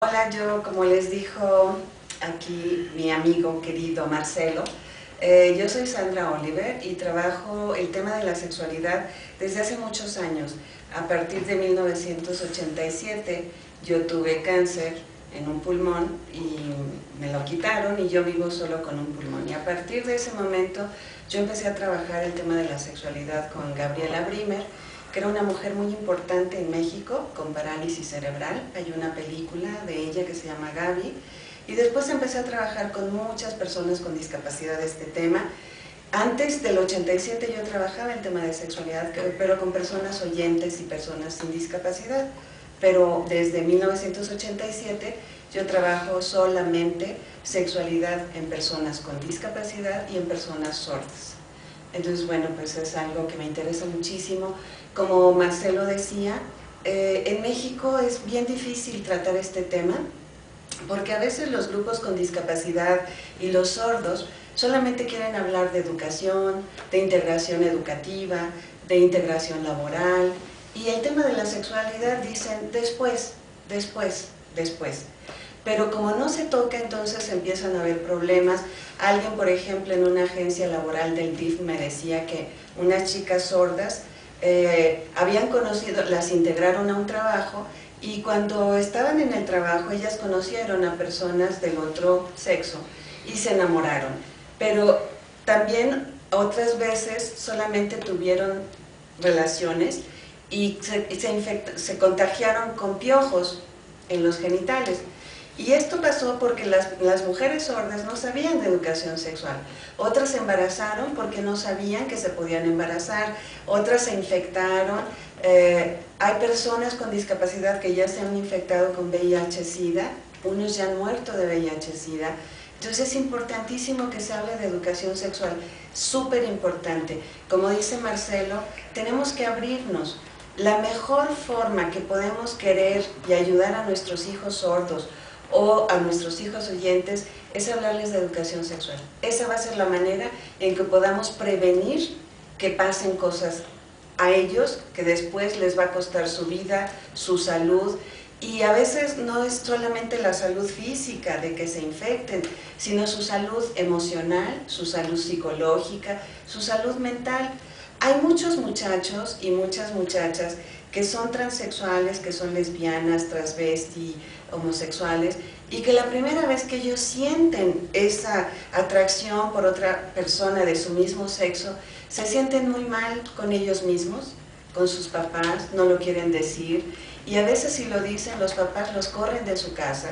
Hola, yo como les dijo aquí mi amigo querido Marcelo, yo soy Sandra Oliver y trabajo el tema de la sexualidad desde hace muchos años. A partir de 1987 yo tuve cáncer en un pulmón y me lo quitaron y yo vivo solo con un pulmón. Y a partir de ese momento yo empecé a trabajar el tema de la sexualidad con Gabriela Brimer, que era una mujer muy importante en México con parálisis cerebral. Hay una película de ella que se llama Gaby. Y después empecé a trabajar con muchas personas con discapacidad de este tema. Antes del 87 yo trabajaba el tema de sexualidad, pero con personas oyentes y personas sin discapacidad. Pero desde 1987 yo trabajo solamente sexualidad en personas con discapacidad y en personas sordas. Entonces, bueno, pues es algo que me interesa muchísimo. Como Marcelo decía, en México es bien difícil tratar este tema, porque a veces los grupos con discapacidad y los sordos solamente quieren hablar de educación, de integración educativa, de integración laboral, y el tema de la sexualidad dicen después, después, después. Pero como no se toca, entonces empiezan a haber problemas. Alguien, por ejemplo, en una agencia laboral del DIF me decía que unas chicas sordas habían conocido, las integraron a un trabajo, y cuando estaban en el trabajo ellas conocieron a personas del otro sexo y se enamoraron. Pero también otras veces solamente tuvieron relaciones y se contagiaron con piojos en los genitales. Y esto pasó porque las mujeres sordas no sabían de educación sexual. Otras se embarazaron porque no sabían que se podían embarazar, otras se infectaron. Hay personas con discapacidad que ya se han infectado con VIH-Sida, unos ya han muerto de VIH-Sida. Entonces es importantísimo que se hable de educación sexual, súper importante. Como dice Marcelo, tenemos que abrirnos. La mejor forma que podemos querer y ayudar a nuestros hijos sordos o a nuestros hijos oyentes es hablarles de educación sexual. Esa va a ser la manera en que podamos prevenir que pasen cosas a ellos que después les va a costar su vida, su salud. Y a veces no es solamente la salud física de que se infecten, sino su salud emocional, su salud psicológica, su salud mental. Hay muchos muchachos y muchas muchachas que son transexuales, que son lesbianas, transvesti, homosexuales, y que la primera vez que ellos sienten esa atracción por otra persona de su mismo sexo, se sienten muy mal con ellos mismos, con sus papás, no lo quieren decir, y a veces si lo dicen los papás los corren de su casa,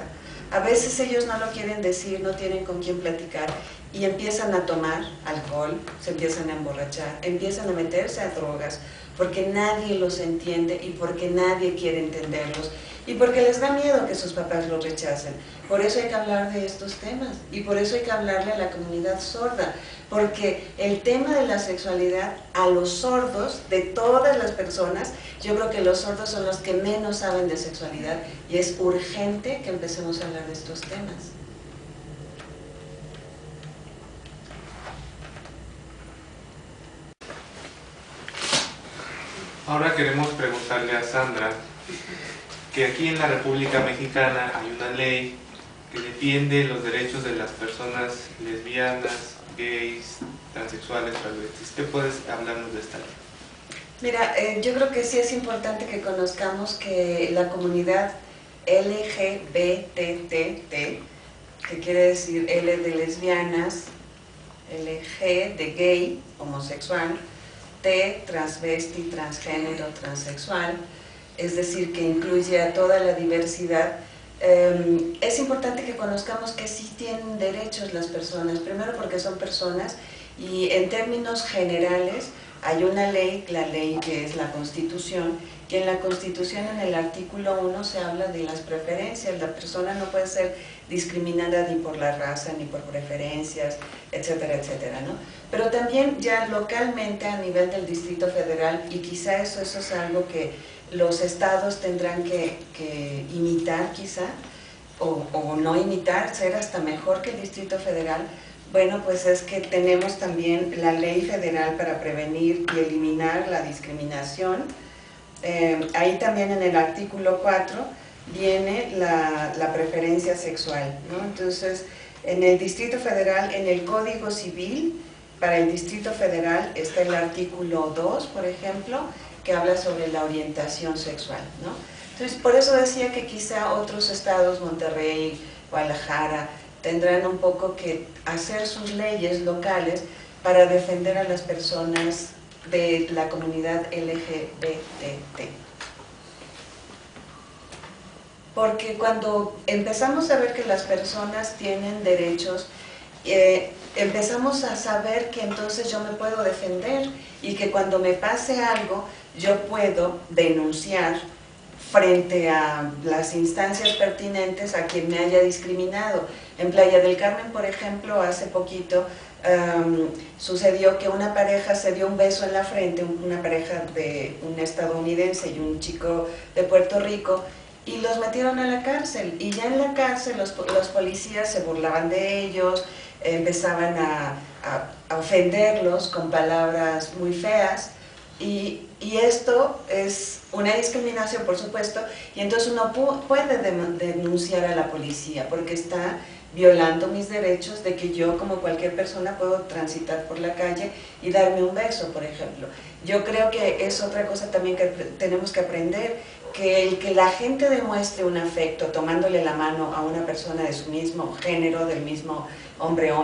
a veces ellos no lo quieren decir, no tienen con quién platicar y empiezan a tomar alcohol, se empiezan a emborrachar, empiezan a meterse a drogas porque nadie los entiende y porque nadie quiere entenderlos y porque les da miedo que sus papás los rechacen. Por eso hay que hablar de estos temas y por eso hay que hablarle a la comunidad sorda, porque el tema de la sexualidad a los sordos, de todas las personas, yo creo que los sordos son los que menos saben de sexualidad y es urgente que empecemos a hablar de estos temas. Ahora queremos preguntarle a Sandra que aquí en la República Mexicana hay una ley que defiende los derechos de las personas lesbianas, gays, transexuales, travestis. ¿Qué puedes hablarnos de esta ley? Mira, yo creo que sí es importante que conozcamos que la comunidad LGBTT, que quiere decir L de lesbianas, LG de gay, homosexual, T, transvesti, transgénero, transexual, es decir, que incluye a toda la diversidad. Es importante que conozcamos que sí tienen derechos las personas, primero porque son personas y en términos generales hay una ley, la ley que es la Constitución, y en la Constitución en el artículo 1 se habla de las preferencias. La persona no puede ser discriminada ni por la raza, ni por preferencias, etcétera, etcétera, ¿no? Pero también ya localmente a nivel del Distrito Federal, y quizá eso es algo que los estados tendrán que imitar quizá, o no imitar, ser hasta mejor que el Distrito Federal. Bueno, pues es que tenemos también la Ley Federal para prevenir y eliminar la discriminación. Ahí también en el artículo 4 viene la preferencia sexual, ¿no? Entonces, en el Distrito Federal, en el Código Civil, para el Distrito Federal está el artículo 2, por ejemplo, que habla sobre la orientación sexual, ¿no? Entonces, por eso decía que quizá otros estados, Monterrey, Guadalajara, tendrán un poco que hacer sus leyes locales para defender a las personas de la comunidad LGBT. Porque cuando empezamos a ver que las personas tienen derechos, empezamos a saber que entonces yo me puedo defender y que cuando me pase algo yo puedo denunciar frente a las instancias pertinentes a quien me haya discriminado. En Playa del Carmen, por ejemplo, hace poquito sucedió que una pareja se dio un beso en la frente, una pareja de un estadounidense y un chico de Puerto Rico, y los metieron a la cárcel, y ya en la cárcel los policías se burlaban de ellos, empezaban a ofenderlos con palabras muy feas, y esto es una discriminación, por supuesto, y entonces uno puede denunciar a la policía porque está violando mis derechos de que yo, como cualquier persona, puedo transitar por la calle y darme un beso, por ejemplo. Yo creo que es otra cosa también que tenemos que aprender, que el que la gente demuestre un afecto tomándole la mano a una persona de su mismo género, del mismo hombre o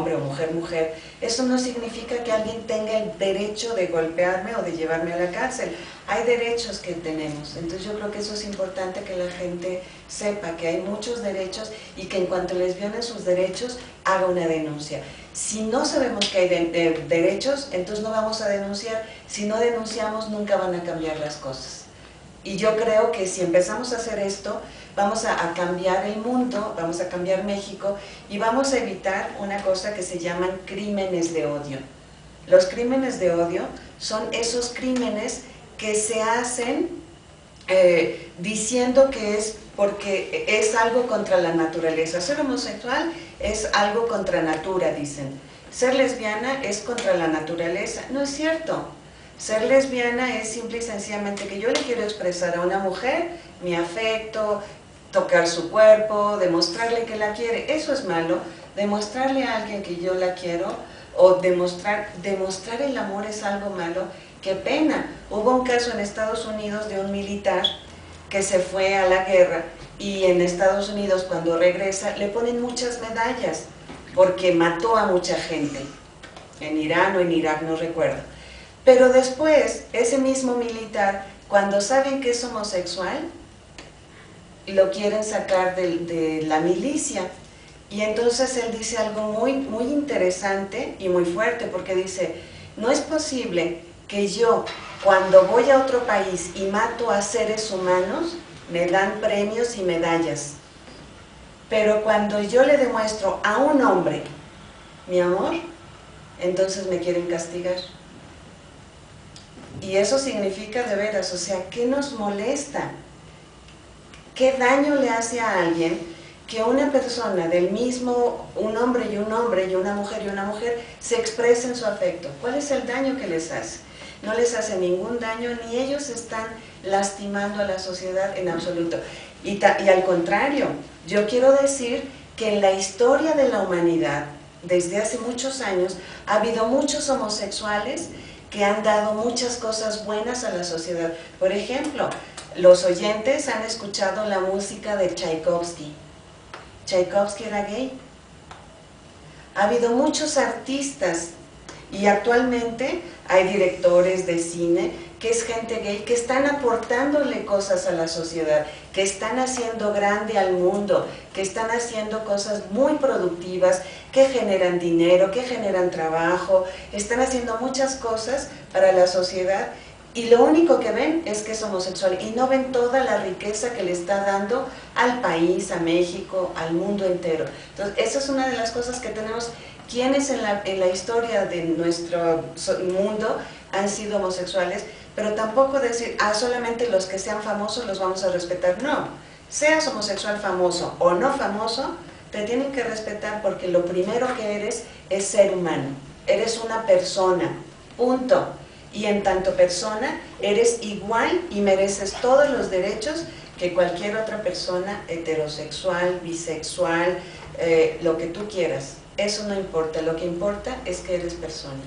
mujer, eso no significa que alguien tenga el derecho de golpearme o de llevarme a la cárcel. Hay derechos que tenemos, entonces yo creo que eso es importante que la gente sepa que hay muchos derechos y que en cuanto les violen sus derechos, haga una denuncia. Si no sabemos que hay derechos, entonces no vamos a denunciar. Si no denunciamos, nunca van a cambiar las cosas. Y yo creo que si empezamos a hacer esto, vamos a cambiar el mundo, vamos a cambiar México y vamos a evitar una cosa que se llaman crímenes de odio. Los crímenes de odio son esos crímenes que se hacen diciendo que es porque es algo contra la naturaleza. Ser homosexual es algo contra natura, dicen. Ser lesbiana es contra la naturaleza. No es cierto. Ser lesbiana es simple y sencillamente que yo le quiero expresar a una mujer mi afecto, tocar su cuerpo, demostrarle que la quiere. Eso es malo. Demostrarle a alguien que yo la quiero o demostrar el amor es algo malo. ¡Qué pena! Hubo un caso en Estados Unidos de un militar que se fue a la guerra y en Estados Unidos cuando regresa le ponen muchas medallas porque mató a mucha gente. En Irán o en Irak, no recuerdo. Pero después, ese mismo militar, cuando saben que es homosexual, lo quieren sacar de la milicia. Y entonces él dice algo muy interesante y muy fuerte, porque dice, no es posible que yo, cuando voy a otro país y mato a seres humanos, me dan premios y medallas. Pero cuando yo le demuestro a un hombre mi amor, entonces me quieren castigar. Y eso significa de veras, o sea, ¿qué nos molesta? ¿Qué daño le hace a alguien que una persona del mismo, un hombre y una mujer, se expresen su afecto? ¿Cuál es el daño que les hace? No les hace ningún daño, ni ellos están lastimando a la sociedad en absoluto. Y al contrario, yo quiero decir que en la historia de la humanidad, desde hace muchos años, ha habido muchos homosexuales que han dado muchas cosas buenas a la sociedad. Por ejemplo, los oyentes han escuchado la música de Tchaikovsky. Tchaikovsky era gay. Ha habido muchos artistas y actualmente hay directores de cine que es gente gay que están aportándole cosas a la sociedad, que están haciendo grande al mundo, que están haciendo cosas muy productivas, que generan dinero, que generan trabajo, están haciendo muchas cosas para la sociedad y lo único que ven es que es homosexual y no ven toda la riqueza que le está dando al país, a México, al mundo entero. Entonces, esa es una de las cosas que tenemos. ¿Quiénes en la historia de nuestro mundo han sido homosexuales? Pero tampoco decir, solamente los que sean famosos los vamos a respetar. No, seas homosexual famoso o no famoso, te tienen que respetar porque lo primero que eres es ser humano. Eres una persona, punto. y en tanto persona eres igual y mereces todos los derechos que cualquier otra persona heterosexual, bisexual, lo que tú quieras. Eso no importa, lo que importa es que eres persona.